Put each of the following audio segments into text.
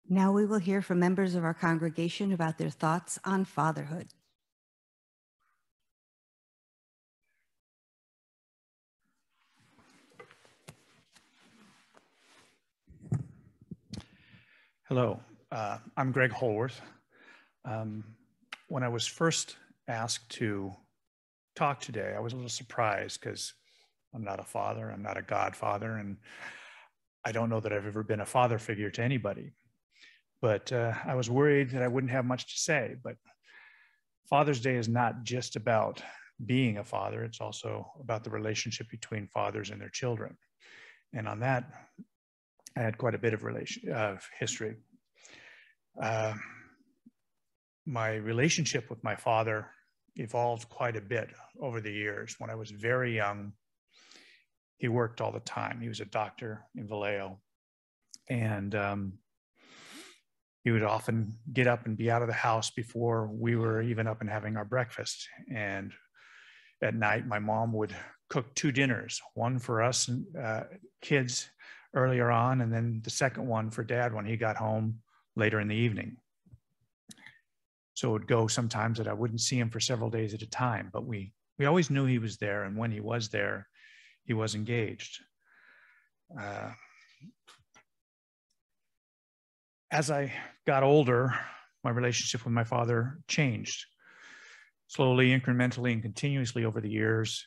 Now we will hear from members of our congregation about their thoughts on fatherhood. Hello, I'm Greg Holworth. When I was first asked to talk today, I was a little surprised because I'm not a father, I'm not a godfather, and I don't know that I've ever been a father figure to anybody. But I was worried that I wouldn't have much to say. But Father's Day is not just about being a father, it's also about the relationship between fathers and their children. And on that, I had quite a bit of history. My relationship with my father evolved quite a bit over the years. When I was very young, he worked all the time. He was a doctor in Vallejo. And he would often get up and be out of the house before we were even up and having our breakfast. And at night, my mom would cook 2 dinners, one for us kids earlier on, and then the second one for Dad when he got home later in the evening. So it would go sometimes that I wouldn't see him for several days at a time, but we always knew he was there, and when he was there, he was engaged. As I got older, my relationship with my father changed slowly, incrementally, and continuously over the years.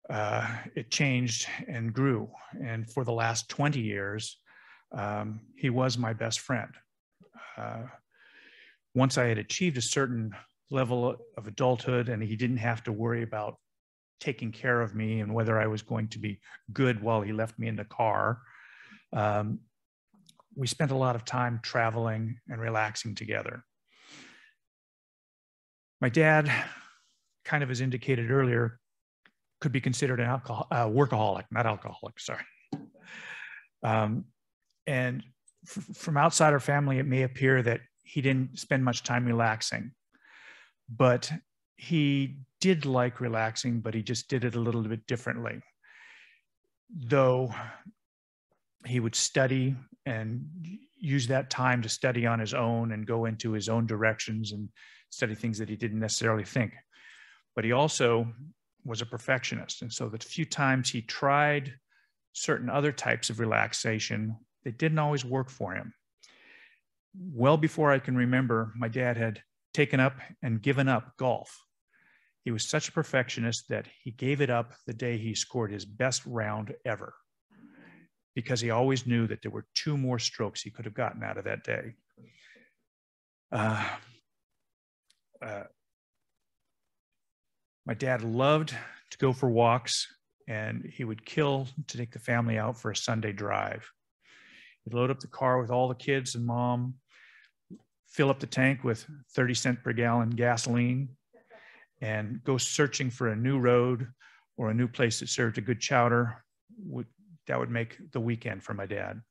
It changed and grew. And for the last 20 years, he was my best friend. Once I had achieved a certain level of adulthood and he didn't have to worry about taking care of me and whether I was going to be good while he left me in the car, we spent a lot of time traveling and relaxing together. My dad, kind of as indicated earlier, could be considered an workaholic, not alcoholic, sorry. And from outside our family, it may appear that he didn't spend much time relaxing, but he did like relaxing, but he just did it a little bit differently. Though he would study and use that time to study on his own and go into his own directions and study things that he didn't necessarily think. But he also was a perfectionist. And so the few times he tried certain other types of relaxation, they didn't always work for him. Well before I can remember, my dad had taken up and given up golf. He was such a perfectionist that he gave it up the day he scored his best round ever, because he always knew that there were 2 more strokes he could have gotten out of that day. My dad loved to go for walks, and he would kill to take the family out for a Sunday drive. He'd load up the car with all the kids and mom, fill up the tank with 30 cents per gallon gasoline, and go searching for a new road or a new place that served a good chowder. That would make the weekend for my dad.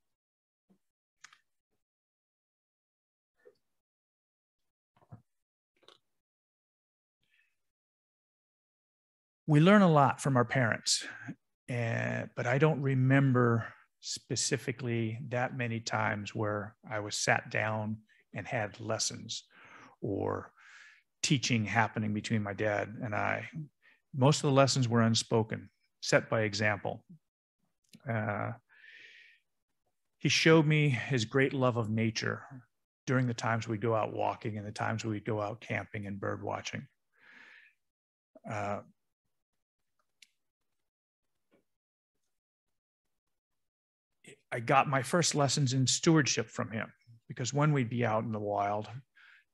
We learn a lot from our parents, but I don't remember specifically that many times where I was sat down and had lessons or teaching happening between my dad and I. Most of the lessons were unspoken, set by example. He showed me his great love of nature during the times we'd go out walking and the times we'd go out camping and bird watching. I got my first lessons in stewardship from him, because when we'd be out in the wild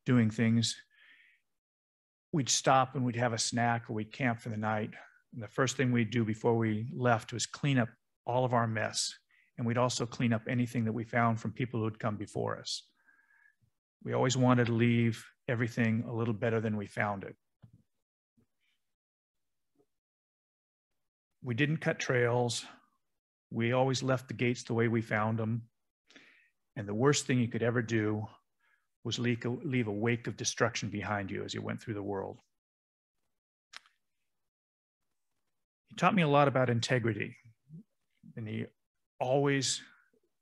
doing things, we'd stop and we'd have a snack or we'd camp for the night. And the first thing we'd do before we left was clean up all of our mess. And we'd also clean up anything that we found from people who had come before us. We always wanted to leave everything a little better than we found it. We didn't cut trails. We always left the gates the way we found them. And the worst thing you could ever do was leave a wake of destruction behind you as you went through the world. He taught me a lot about integrity. And he always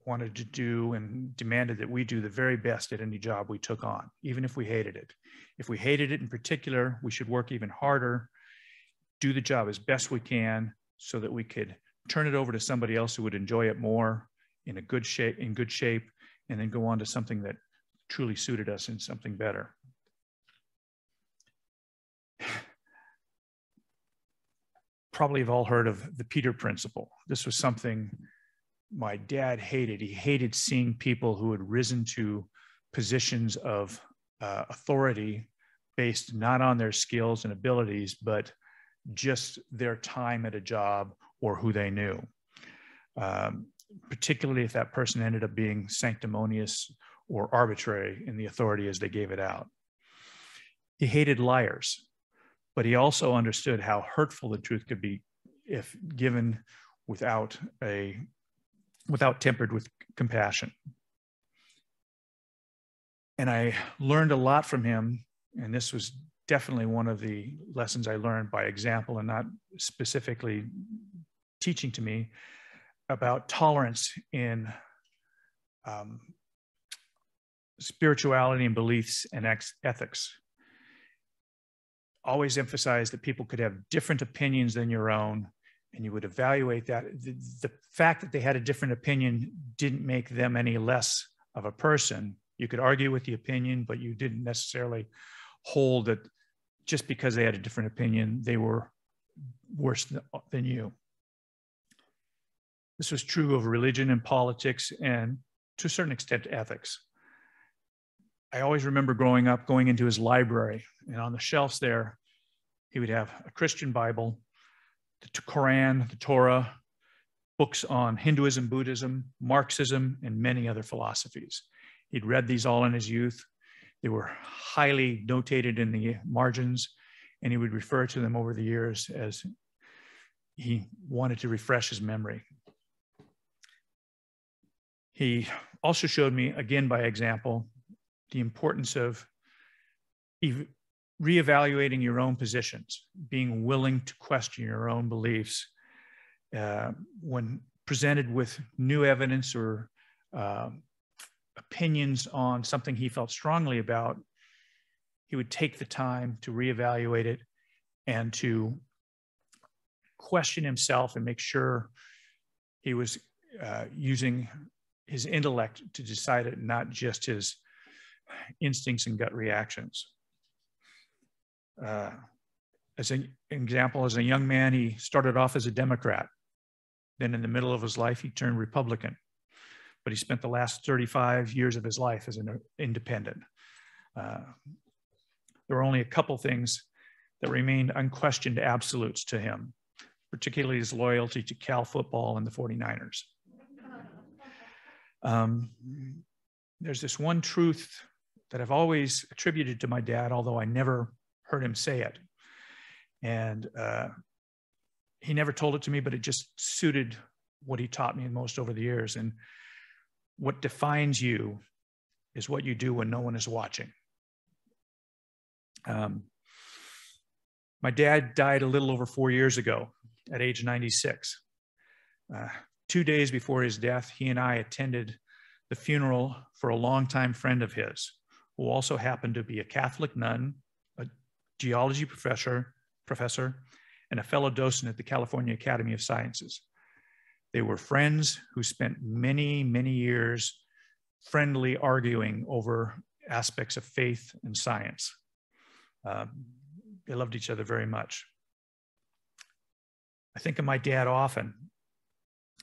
wanted to do and demanded that we do the very best at any job we took on, even if we hated it. If we hated it in particular, we should work even harder, do the job as best we can so that we could turn it over to somebody else who would enjoy it more in good shape, and then go on to something that truly suited us and something better. Probably have all heard of the Peter Principle. This was something my dad hated. He hated seeing people who had risen to positions of authority based not on their skills and abilities, but just their time at a job or who they knew. Particularly if that person ended up being sanctimonious or arbitrary in the authority as they gave it out. He hated liars, but he also understood how hurtful the truth could be if given without tempered with compassion. And I learned a lot from him, and this was definitely one of the lessons I learned by example and not specifically teaching to me, about tolerance in spirituality and beliefs and ethics. Always emphasize that people could have different opinions than your own, and you would evaluate that. The fact that they had a different opinion didn't make them any less of a person. You could argue with the opinion, but you didn't necessarily hold that just because they had a different opinion, they were worse than you. This was true of religion and politics, and to a certain extent, ethics. I always remember growing up, going into his library, and on the shelves there, he would have a Christian Bible, the Quran, the Torah, books on Hinduism, Buddhism, Marxism, and many other philosophies. He'd read these all in his youth. They were highly notated in the margins, and he would refer to them over the years as he wanted to refresh his memory. He also showed me, again by example, the importance of reevaluating your own positions, being willing to question your own beliefs when presented with new evidence or opinions on something he felt strongly about. He would take the time to reevaluate it and to question himself and make sure he was using his intellect to decide it, not just his instincts and gut reactions. As an example, as a young man, he started off as a Democrat. Then in the middle of his life, he turned Republican. But he spent the last 35 years of his life as an independent. There were only a couple things that remained unquestioned absolutes to him, particularly his loyalty to Cal football and the 49ers. There's this one truth that I've always attributed to my dad, although I never heard him say it. And he never told it to me, but it just suited what he taught me most over the years. And what defines you is what you do when no one is watching. My dad died a little over 4 years ago at age 96. 2 days before his death, he and I attended the funeral for a longtime friend of his, who also happened to be a Catholic nun, a geology professor, and a fellow docent at the California Academy of Sciences. They were friends who spent many, many years friendly arguing over aspects of faith and science. They loved each other very much. I think of my dad often.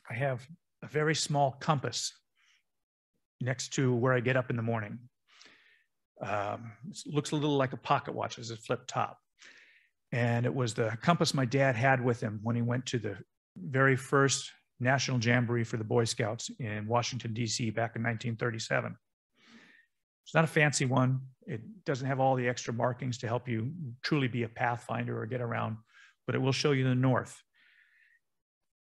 I have a very small compass next to where I get up in the morning. It looks a little like a pocket watch as a flip top. And it was the compass my dad had with him when he went to the very first National Jamboree for the Boy Scouts in Washington, D.C. back in 1937. It's not a fancy one. It doesn't have all the extra markings to help you truly be a pathfinder or get around, but it will show you the north.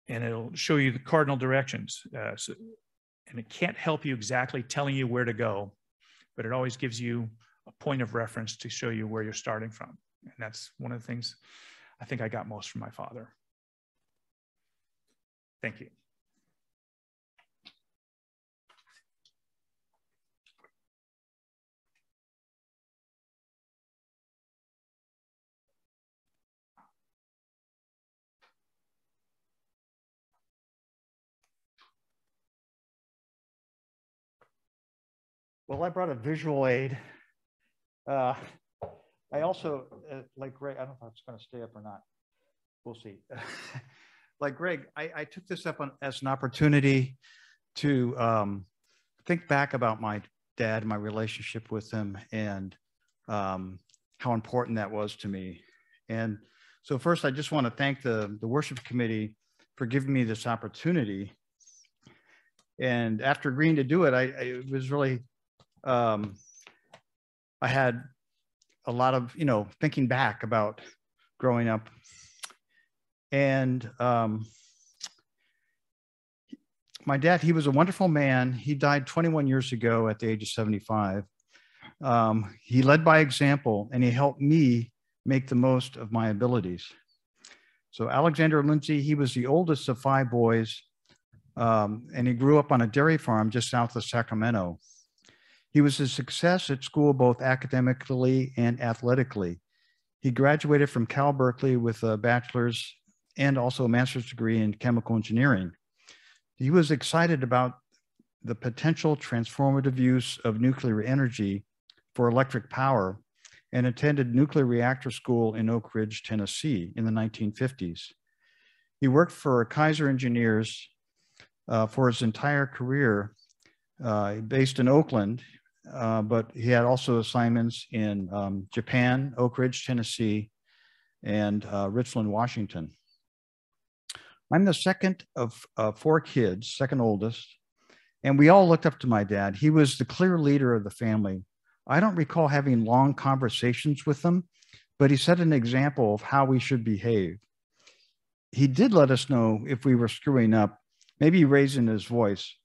And it'll show you the cardinal directions. And it can't help you exactly telling you where to go, but it always gives you a point of reference to show you where you're starting from. And that's one of the things I think I got most from my father. Thank you. Well, I brought a visual aid. I also, like Greg, I don't know if it's going to stay up or not. We'll see. Like Greg, I took this up as an opportunity to think back about my dad, my relationship with him, and how important that was to me. And so first, I just want to thank the worship committee for giving me this opportunity. And after agreeing to do it, it was really, I had a lot of, thinking back about growing up. And my dad, he was a wonderful man. He died 21 years ago at the age of 75. He led by example, and he helped me make the most of my abilities. So Alexander Lindsay, he was the oldest of 5 boys, and he grew up on a dairy farm just south of Sacramento. He was a success at school, both academically and athletically. He graduated from Cal Berkeley with a bachelor's and also a master's degree in chemical engineering. He was excited about the potential transformative use of nuclear energy for electric power and attended nuclear reactor school in Oak Ridge, Tennessee in the 1950s. He worked for Kaiser Engineers for his entire career, based in Oakland, but he had also assignments in Japan, Oak Ridge, Tennessee, and Richland, Washington. I'm the second of 4 kids, second oldest, and we all looked up to my dad. He was the clear leader of the family. I don't recall having long conversations with him, but he set an example of how we should behave. He did let us know if we were screwing up, maybe raising his voice,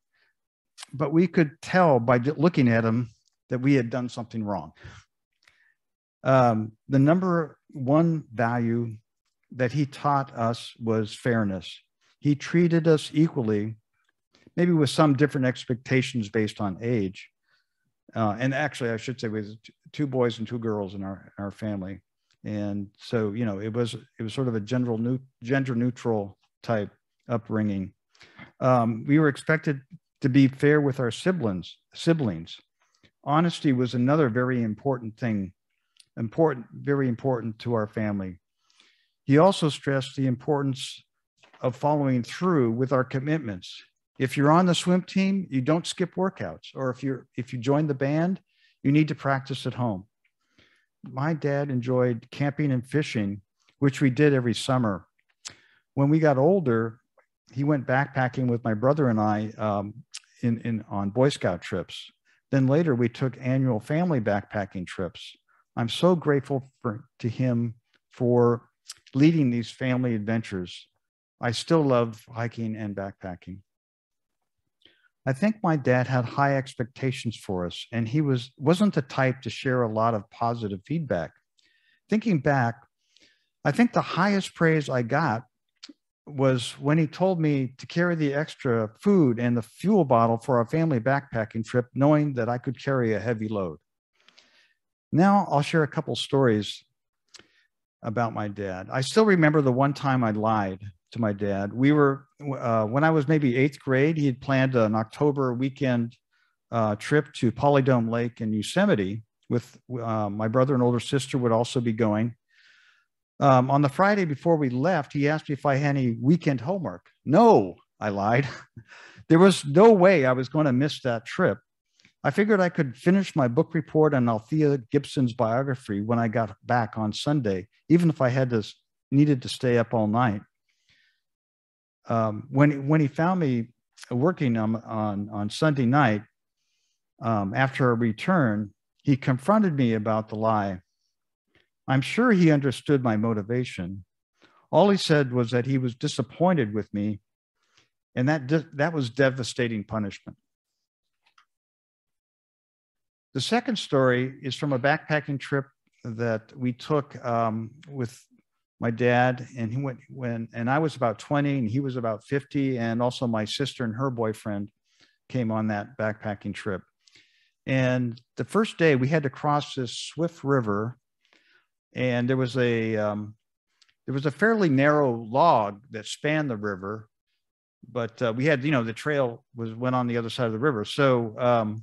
but we could tell by looking at him that we had done something wrong. The number one value that he taught us was fairness. He treated us equally, maybe with some different expectations based on age. And actually, I should say, we had 2 boys and 2 girls in our family. And so, it was sort of a gender neutral type upbringing. We were expected to be fair with our siblings. Honesty was another very important thing, very important to our family. He also stressed the importance of following through with our commitments. If you're on the swim team, you don't skip workouts, or if you join the band, you need to practice at home. My dad enjoyed camping and fishing, which we did every summer. When we got older, he went backpacking with my brother and I on Boy Scout trips. Then later, we took annual family backpacking trips. I'm so grateful to him for leading these family adventures. I still love hiking and backpacking. I think my dad had high expectations for us, and he wasn't the type to share a lot of positive feedback. Thinking back, I think the highest praise I got was when he told me to carry the extra food and the fuel bottle for our family backpacking trip, knowing that I could carry a heavy load. Now I'll share a couple stories about my dad. I still remember the one time I lied to my dad. We were, when I was maybe 8th grade, he had planned an October weekend trip to Polydome Lake in Yosemite with my brother and older sister would also be going. On the Friday before we left, he asked me if I had any weekend homework. No, I lied. There was no way I was going to miss that trip. I figured I could finish my book report on Althea Gibson's biography when I got back on Sunday, even if I needed to stay up all night. When he found me working on Sunday night, after a return, he confronted me about the lie. I'm sure he understood my motivation. All he said was that he was disappointed with me, and that was devastating punishment. The second story is from a backpacking trip that we took with my dad, and he went and I was about 20 and he was about 50, and also my sister and her boyfriend came on that backpacking trip. And the first day we had to cross this swift river, and there was a fairly narrow log that spanned the river, but we had, the trail went on the other side of the river. So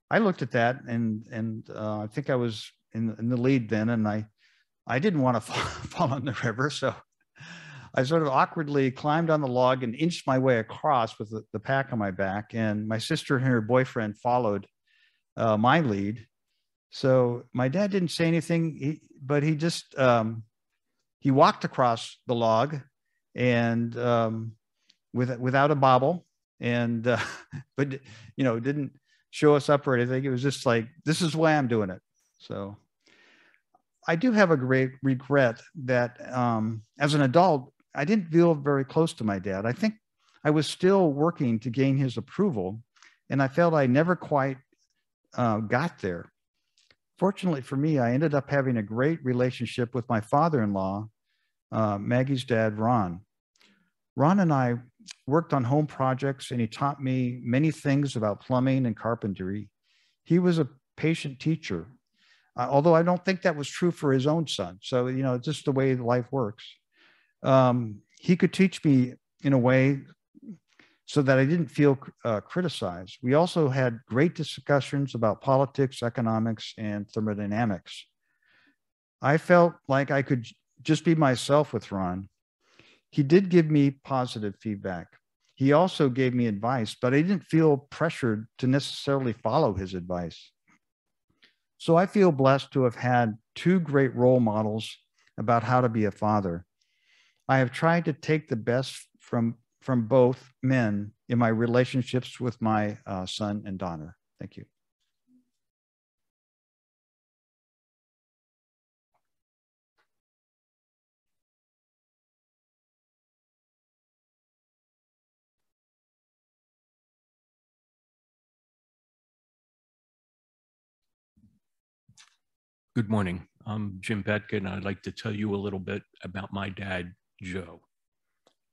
I looked at that and I think I was in the lead then, and I didn't want to fall in the river, so I sort of awkwardly climbed on the log and inched my way across with the pack on my back, and my sister and her boyfriend followed my lead. So my dad didn't say anything, but he just he walked across the log and without a bobble, and but you know, didn't show us up or anything. It was just like, this is why I'm doing it. So I do have a great regret that as an adult, I didn't feel very close to my dad. I think I was still working to gain his approval, and I felt I never quite got there. Fortunately for me, I ended up having a great relationship with my father-in-law, Maggie's dad, Ron. Ron and I worked on home projects, and he taught me many things about plumbing and carpentry. He was a patient teacher, although I don't think that was true for his own son. So, you know, it's just the way life works. He could teach me in a way so that I didn't feel criticized. We also had great discussions about politics, economics, and thermodynamics. I felt like I could just be myself with Ron. He did give me positive feedback. He also gave me advice, but I didn't feel pressured to necessarily follow his advice. So I feel blessed to have had two great role models about how to be a father. I have tried to take the best from both men in my relationships with my son and daughter. Thank you. Good morning. I'm Jim Petka, and I'd like to tell you a little bit about my dad, Joe.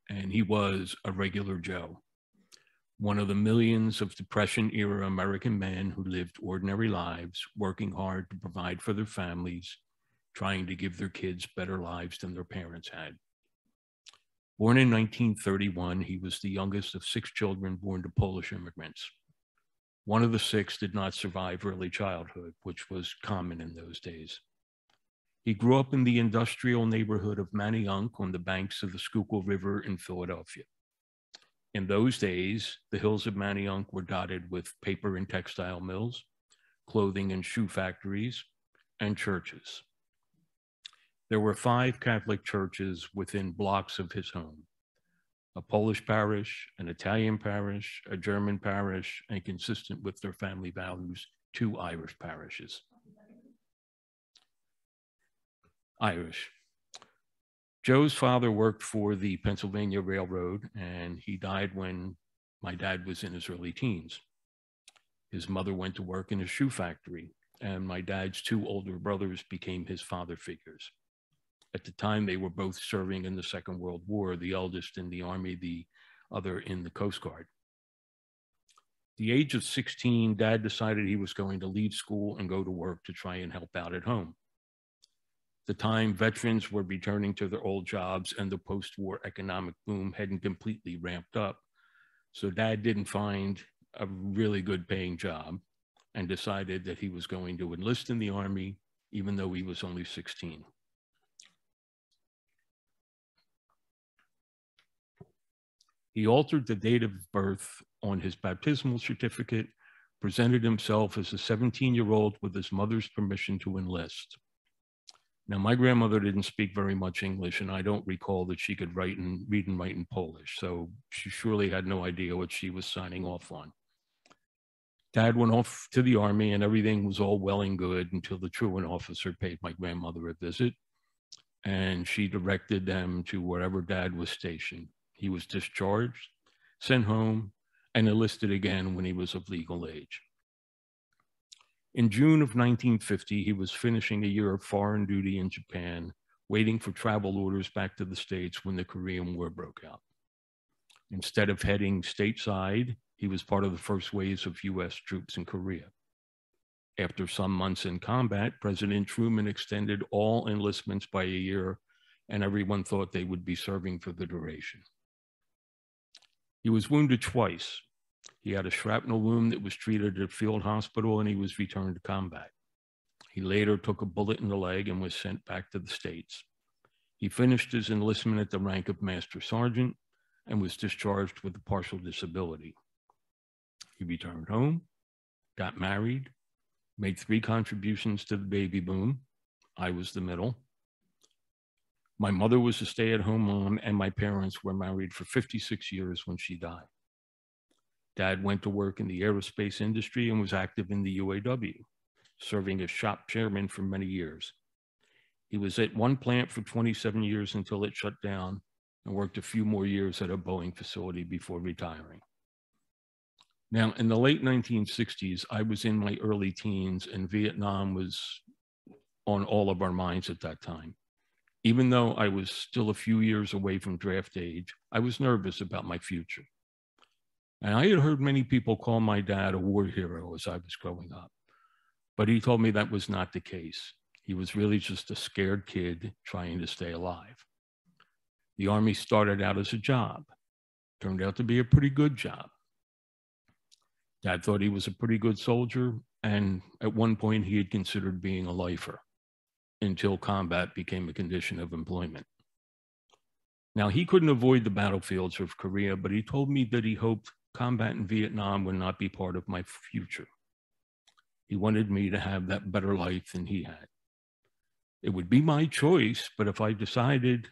And he was a regular Joe, one of the millions of Depression-era American men who lived ordinary lives, working hard to provide for their families, trying to give their kids better lives than their parents had. Born in 1931, he was the youngest of 6 children born to Polish immigrants. One of the 6 did not survive early childhood, which was common in those days. He grew up in the industrial neighborhood of Manayunk on the banks of the Schuylkill River in Philadelphia. In those days, the hills of Manayunk were dotted with paper and textile mills, clothing and shoe factories, and churches. There were 5 Catholic churches within blocks of his home: a Polish parish, an Italian parish, a German parish, and consistent with their family values, 2 Irish parishes. Irish. Joe's father worked for the Pennsylvania Railroad, and he died when my dad was in his early teens. His mother went to work in a shoe factory, and my dad's 2 older brothers became his father figures. At the time, they were both serving in the Second World War, the eldest in the Army, the other in the Coast Guard. At the age of 16, Dad decided he was going to leave school and go to work to try and help out at home. At the time, veterans were returning to their old jobs, and the post-war economic boom hadn't completely ramped up. So Dad didn't find a really good paying job and decided that he was going to enlist in the Army, even though he was only 16. He altered the date of birth on his baptismal certificate, presented himself as a 17-year-old with his mother's permission to enlist. Now, my grandmother didn't speak very much English, and I don't recall that she could read and write in Polish, so she surely had no idea what she was signing off on. Dad went off to the Army, and everything was all well and good until the truant officer paid my grandmother a visit, and she directed them to wherever Dad was stationed. He was discharged, sent home, and enlisted again when he was of legal age. In June of 1950, he was finishing a year of foreign duty in Japan, waiting for travel orders back to the States when the Korean War broke out. Instead of heading stateside, he was part of the first waves of US troops in Korea. After some months in combat, President Truman extended all enlistments by a year, and everyone thought they would be serving for the duration. He was wounded twice. He had a shrapnel wound that was treated at a field hospital, and he was returned to combat. He later took a bullet in the leg and was sent back to the States. He finished his enlistment at the rank of Master Sergeant and was discharged with a partial disability. He returned home, got married, made 3 contributions to the baby boom. I was the middle. My mother was a stay-at-home mom, and my parents were married for 56 years when she died. Dad went to work in the aerospace industry and was active in the UAW, serving as shop chairman for many years. He was at one plant for 27 years until it shut down, and worked a few more years at a Boeing facility before retiring. Now, in the late 1960s, I was in my early teens, and Vietnam was on all of our minds at that time. Even though I was still a few years away from draft age, I was nervous about my future. And I had heard many people call my dad a war hero as I was growing up, but he told me that was not the case. He was really just a scared kid trying to stay alive. The Army started out as a job, turned out to be a pretty good job. Dad thought he was a pretty good soldier, and at one point he had considered being a lifer until combat became a condition of employment. Now, he couldn't avoid the battlefields of Korea, but he told me that he hoped combat in Vietnam would not be part of my future. He wanted me to have that better life than he had. It would be my choice, but if I decided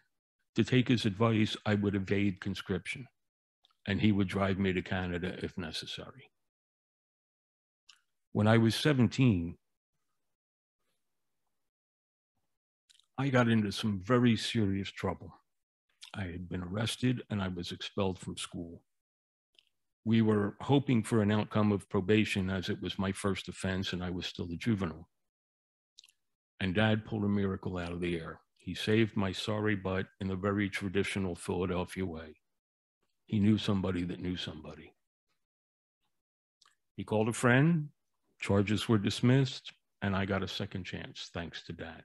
to take his advice, I would evade conscription, and he would drive me to Canada if necessary. When I was 17, I got into some very serious trouble. I had been arrested and I was expelled from school. We were hoping for an outcome of probation, as it was my first offense and I was still a juvenile. And Dad pulled a miracle out of the air. He saved my sorry butt in a very traditional Philadelphia way. He knew somebody that knew somebody. He called a friend, charges were dismissed, and I got a second chance, thanks to Dad.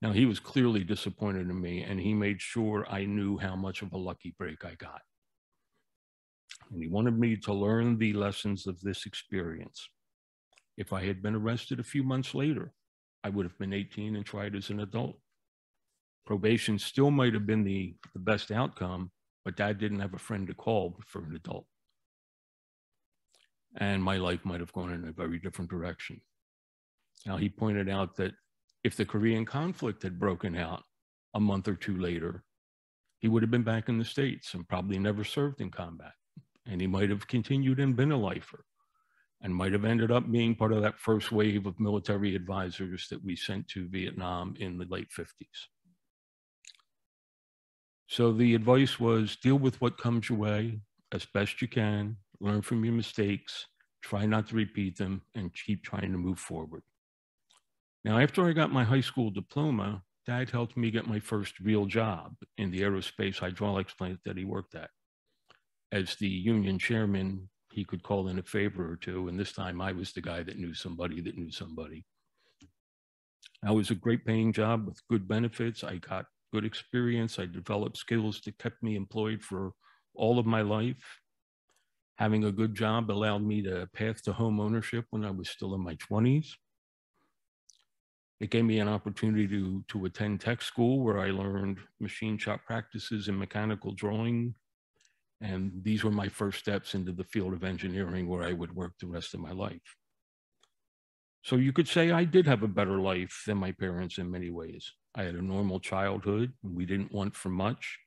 Now, he was clearly disappointed in me, and he made sure I knew how much of a lucky break I got. And he wanted me to learn the lessons of this experience. If I had been arrested a few months later, I would have been 18 and tried as an adult. Probation still might have been the best outcome, but Dad didn't have a friend to call for an adult. And my life might have gone in a very different direction. Now, he pointed out that if the Korean conflict had broken out a month or two later, he would have been back in the States and probably never served in combat. And he might have continued and been a lifer and might have ended up being part of that first wave of military advisors that we sent to Vietnam in the late 50s. So the advice was, deal with what comes your way as best you can, learn from your mistakes, try not to repeat them, and keep trying to move forward. Now, after I got my high school diploma, Dad helped me get my first real job in the aerospace hydraulics plant that he worked at. As the union chairman, he could call in a favor or two, and this time I was the guy that knew somebody that knew somebody. That was a great paying job with good benefits. I got good experience. I developed skills that kept me employed for all of my life. Having a good job allowed me to path to home ownership when I was still in my 20s. It gave me an opportunity to attend tech school, where I learned machine shop practices and mechanical drawing. And these were my first steps into the field of engineering, where I would work the rest of my life. So you could say I did have a better life than my parents in many ways. I had a normal childhood. We didn't want for much.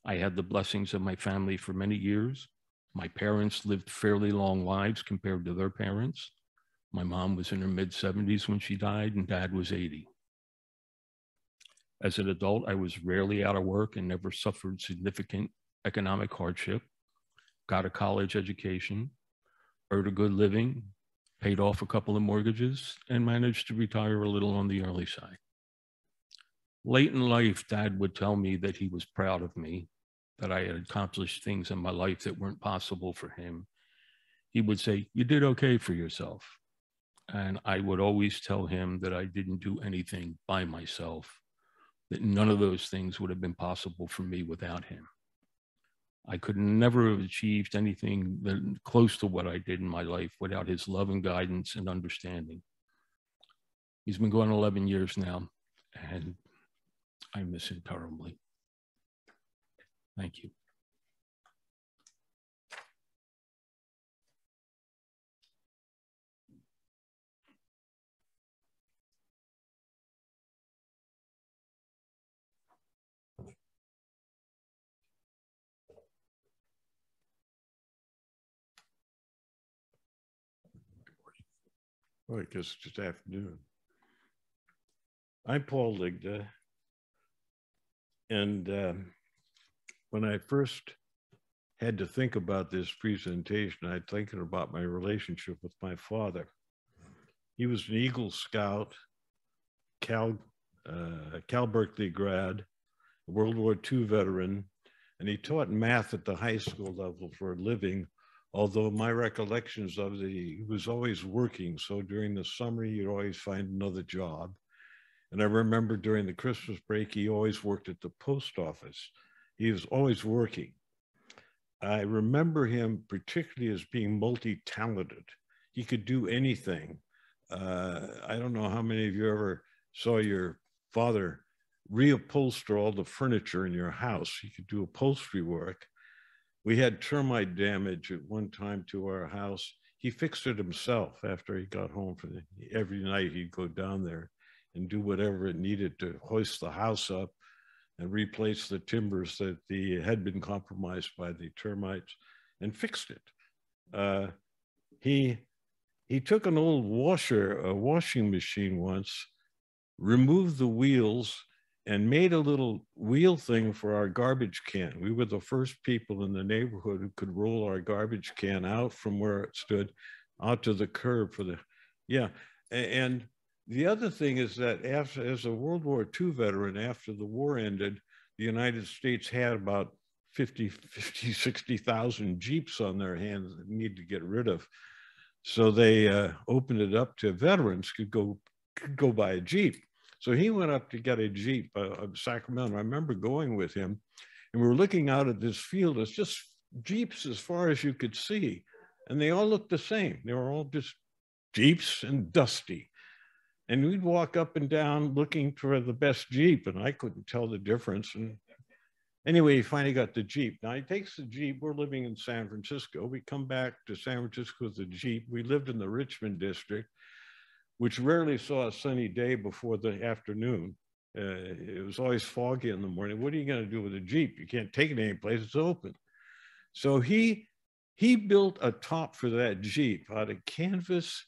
I had the blessings of my family for many years. My parents lived fairly long lives compared to their parents. My mom was in her mid-70s when she died, and Dad was 80. As an adult, I was rarely out of work and never suffered significant economic hardship. Got a college education, earned a good living, paid off a couple of mortgages, and managed to retire a little on the early side. Late in life, Dad would tell me that he was proud of me, that I had accomplished things in my life that weren't possible for him. He would say, "You did okay for yourself." And I would always tell him that I didn't do anything by myself, that none of those things would have been possible for me without him. I could never have achieved anything close to what I did in my life without his love and guidance and understanding. He's been gone 11 years now, and I miss him terribly. Thank you. Well, I guess it's just afternoon. I'm Paul Ligda, and when I first had to think about this presentation, I was thinking about my relationship with my father. He was an Eagle Scout, Cal Berkeley grad, World War II veteran, and he taught math at the high school level for a living. Although my recollections of it, he was always working. So during the summer, you'd always find another job. And I remember during the Christmas break, he always worked at the post office. He was always working. I remember him particularly as being multi-talented. He could do anything. I don't know how many of you ever saw your father reupholster all the furniture in your house. He could do upholstery work. We had termite damage at one time to our house. He fixed it himself after he got home. Every night he'd go down there and do whatever it needed to hoist the house up and replace the timbers that had been compromised by the termites, and fixed it. He took an old washing machine once, removed the wheels, and made a little wheel thing for our garbage can. We were the first people in the neighborhood who could roll our garbage can out from where it stood out to the curb for the, yeah. And the other thing is that as a World War II veteran, after the war ended, the United States had about 60,000 Jeeps on their hands that needed to get rid of. So they opened it up to veterans could go buy a Jeep. So he went up to get a Jeep of Sacramento. I remember going with him, and we were looking out at this field. It's just Jeeps as far as you could see. And they all looked the same. They were all just Jeeps and dusty. And we'd walk up and down looking for the best Jeep, and I couldn't tell the difference. And anyway, he finally got the Jeep. Now he takes the Jeep. We're living in San Francisco. We come back to San Francisco with the Jeep. We lived in the Richmond district, which rarely saw a sunny day before the afternoon. It was always foggy in the morning. What are you going to do with a Jeep? You can't take it anyplace, it's open. So he built a top for that Jeep out of canvas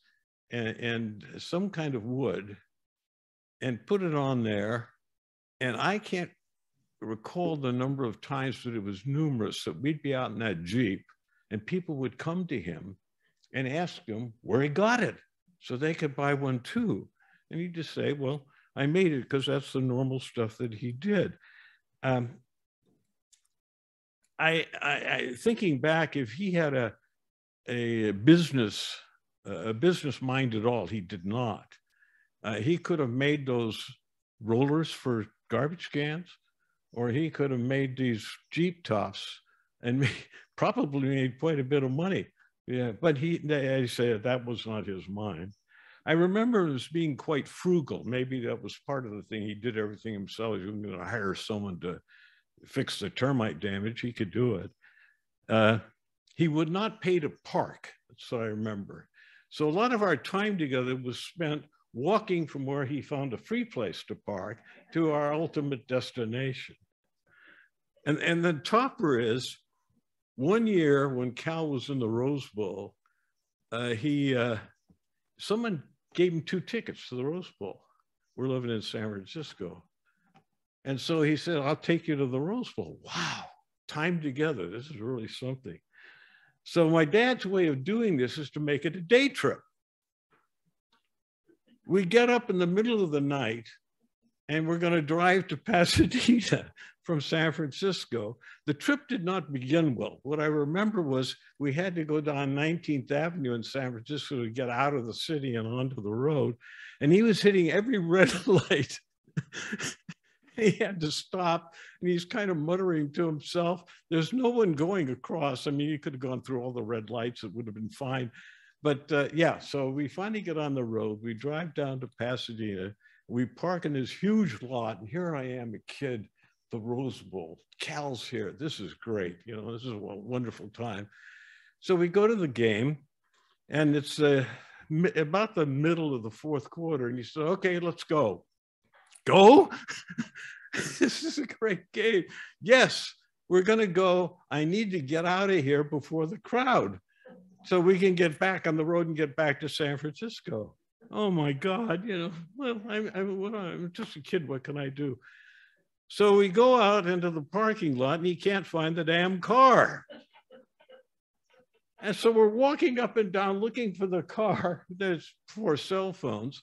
and some kind of wood and put it on there. And I can't recall the number of times, but it was numerous, that we'd be out in that Jeep and people would come to him and ask him where he got it, so they could buy one too. And he'd just say, well, I made it because that's the normal stuff that he did. Thinking back, if he had a business mind at all, he did not. He could have made those rollers for garbage cans, or he could have made these Jeep tops and probably made quite a bit of money. Yeah, but I said that was not his mind. I remember him as being quite frugal. Maybe that was part of the thing. He did everything himself. He wasn't going to hire someone to fix the termite damage. He could do it. He would not pay to park. That's what I remember. So a lot of our time together was spent walking from where he found a free place to park to our ultimate destination. And the topper is, one year when Cal was in the Rose Bowl, someone gave him 2 tickets to the Rose Bowl. We're living in San Francisco. And so he said, I'll take you to the Rose Bowl. Wow, time together, this is really something. So my dad's way of doing this is to make it a day trip. We get up in the middle of the night and we're going to drive to Pasadena from San Francisco. The trip did not begin well. What I remember was we had to go down 19th Avenue in San Francisco to get out of the city and onto the road. And he was hitting every red light. He had to stop, and he's kind of muttering to himself. There's no one going across. I mean, he could have gone through all the red lights. It would have been fine. But yeah, so we finally get on the road. We drive down to Pasadena. We park in this huge lot, and here I am, a kid, the Rose Bowl. Cal's here. This is great. You know, this is a wonderful time. So we go to the game, and it's about the middle of the fourth quarter, and he said, okay, let's go. Go? This is a great game. Yes, we're going to go. I need to get out of here before the crowd so we can get back on the road and get back to San Francisco. Oh my God, you know, well, I'm just a kid. What can I do? So we go out into the parking lot and he can't find the damn car. And so we're walking up and down looking for the car. There's 4 cell phones.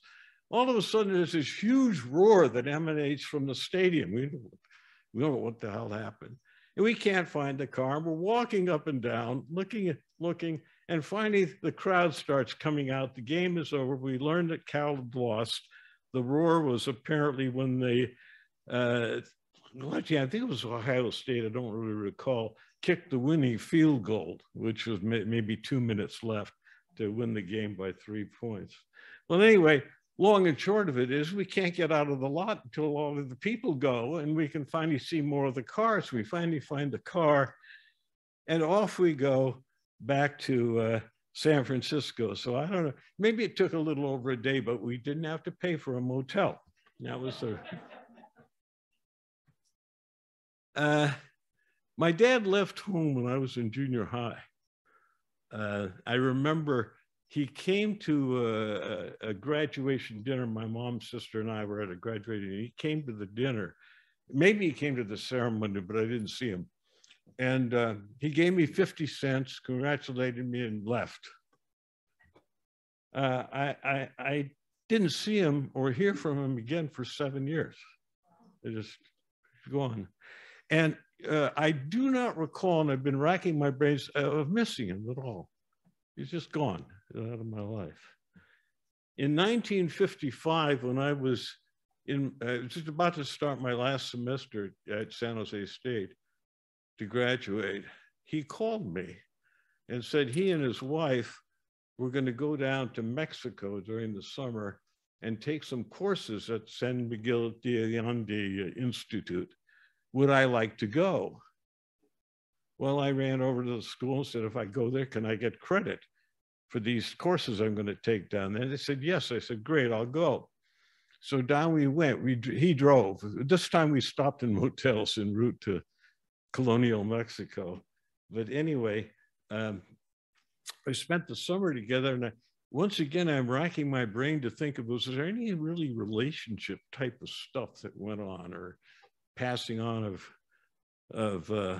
All of a sudden, there's this huge roar that emanates from the stadium. We don't know what the hell happened. And we can't find the car. We're walking up and down, looking, and finally the crowd starts coming out. The game is over. We learned that Cal had lost. The roar was apparently when they, I think it was Ohio State, I don't really recall, kicked the winning field goal, which was maybe 2 minutes left to win the game by 3 points. Well, anyway, long and short of it is we can't get out of the lot until all of the people go and we can finally see more of the cars. We finally find the car and off we go back to San Francisco. So I don't know, maybe it took a little over a day, but we didn't have to pay for a motel. That was my dad left home when I was in junior high. I remember he came to a graduation dinner. My mom, sister, and I were at a graduation. He came to the dinner. Maybe he came to the ceremony, but I didn't see him. And he gave me 50 cents, congratulated me, and left. I didn't see him or hear from him again for 7 years. They just gone. And I do not recall, and I've been racking my brains of missing him at all. He's just gone out of my life. In 1955, when I was just about to start my last semester at San Jose State to graduate, he called me and said he and his wife were going to go down to Mexico during the summer and take some courses at San Miguel de Allende Institute. Would I like to go? Well, I ran over to the school and said, if I go there, can I get credit for these courses I'm going to take down there? They said, yes. I said, great, I'll go. So down we went. He drove. This time we stopped in motels en route to colonial Mexico. But anyway, I spent the summer together. And once again, I'm racking my brain to think of, was there any really relationship type of stuff that went on or passing on of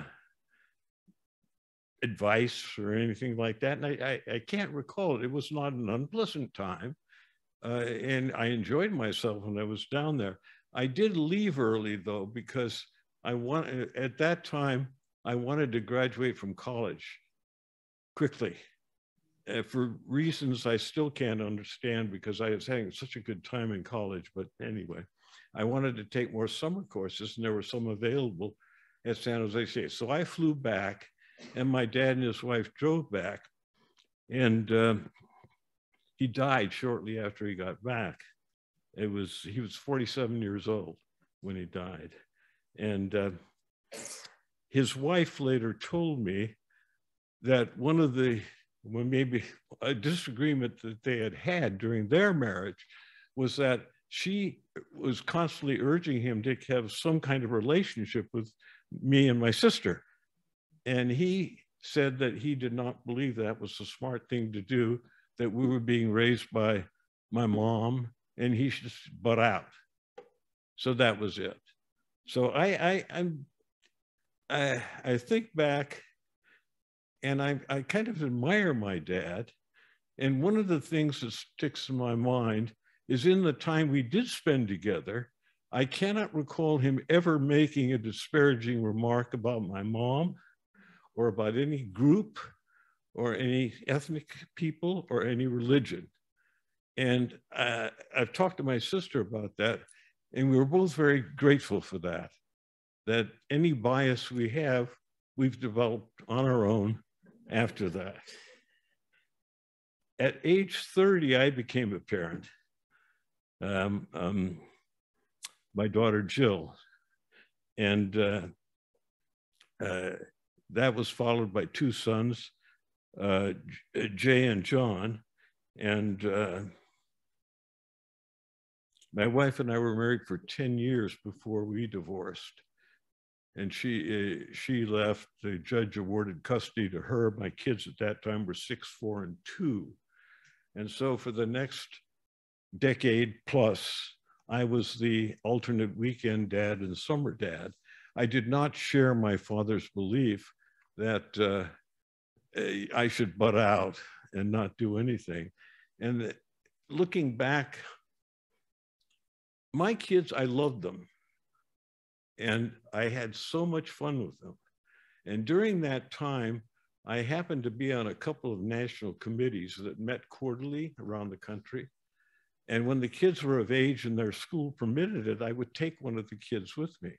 advice or anything like that. And I can't recall it. It was not an unpleasant time. And I enjoyed myself when I was down there. I did leave early though, because at that time, I wanted to graduate from college quickly for reasons I still can't understand because I was having such a good time in college. But anyway, I wanted to take more summer courses and there were some available at San Jose State. So I flew back and my dad and his wife drove back and he died shortly after he got back. He was 47 years old when he died. And his wife later told me that maybe a disagreement that they had during their marriage was that she was constantly urging him to have some kind of relationship with me and my sister. And he said that he did not believe that was the smart thing to do, that we were being raised by my mom and he should butt out. So that was it. So I think back and I kind of admire my dad. And one of the things that sticks in my mind is in the time we did spend together, I cannot recall him ever making a disparaging remark about my mom or about any group or any ethnic people or any religion. And I've talked to my sister about that. And we were both very grateful for that any bias we have, we've developed on our own after that. At age 30, I became a parent. My daughter, Jill. And that was followed by two sons, Jay and John. And my wife and I were married for 10 years before we divorced. And she left, the judge awarded custody to her. My kids at that time were 6, 4, and 2. And so for the next decade plus, I was the alternate weekend dad and summer dad. I did not share my father's belief that I should butt out and not do anything. And looking back, my kids, I loved them. And I had so much fun with them. And during that time, I happened to be on a couple of national committees that met quarterly around the country. And when the kids were of age and their school permitted it, I would take one of the kids with me.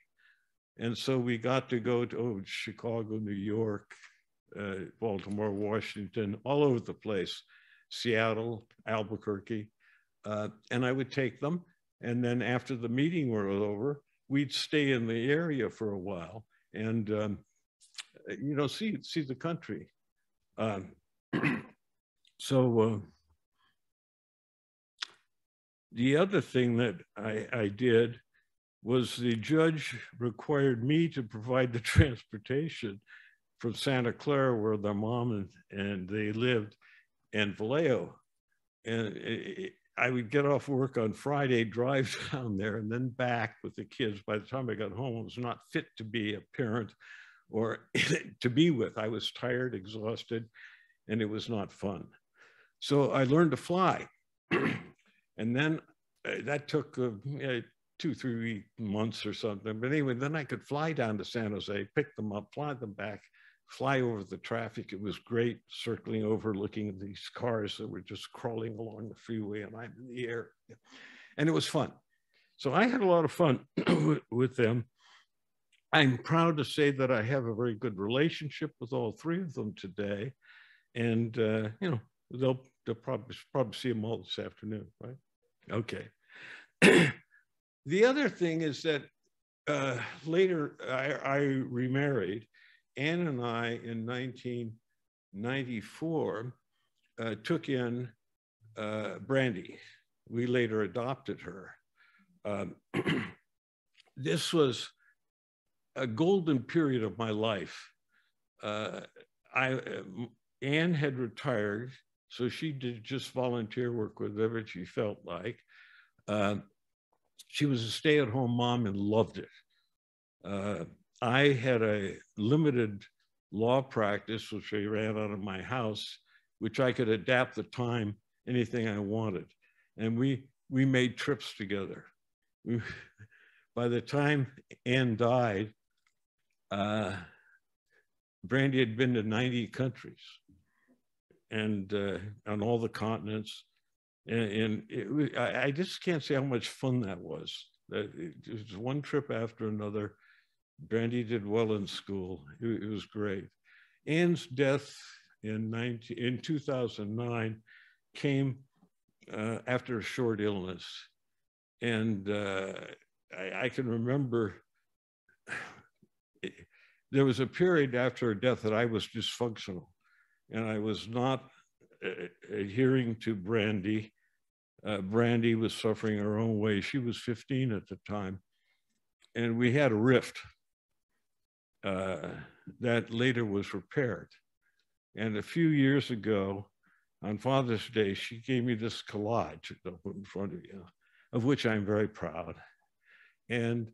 And so we got to go to Chicago, New York, Baltimore, Washington, all over the place, Seattle, Albuquerque. And I would take them. And then after the meeting was over, we'd stay in the area for a while and, you know, see the country. The other thing that I did was the judge required me to provide the transportation from Santa Clara, where their mom and they lived, and Vallejo. And I would get off work on Friday, drive down there, and then back with the kids. By the time I got home, I was not fit to be a parent or to be with. I was tired, exhausted, and it was not fun. So I learned to fly. And then that took 2-3 months or something. But anyway, then I could fly down to San Jose, pick them up, fly them back, fly over the traffic. It was great, circling over, looking at these cars that were just crawling along the freeway, and I'm in the air. And it was fun. So I had a lot of fun with them. I'm proud to say that I have a very good relationship with all three of them today. And, you know, they'll probably see them all this afternoon, right? Okay. The other thing is that later I remarried. Ann and I, in 1994, took in Brandy. We later adopted her. This was a golden period of my life. Ann had retired, so she did just volunteer work whenever she felt like. She was a stay-at-home mom and loved it. I had a limited law practice, which I ran out of my house, which I could adapt the time, anything I wanted. And we made trips together. By the time Ann died, Brandy had been to 90 countries and on all the continents. And I just can't say how much fun that was. It was one trip after another. Brandy did well in school. It was great. Ann's death in 2009 came after a short illness. And I can remember there was a period after her death that I was dysfunctional and I was not adhering to Brandy. Brandy was suffering her own way. She was 15 at the time. And we had a rift that later was repaired. And a few years ago, on Father's Day, she gave me this collage that I'll put in front of you, of which I'm very proud, and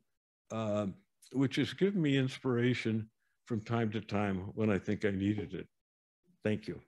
which has given me inspiration from time to time when I think I needed it. Thank you.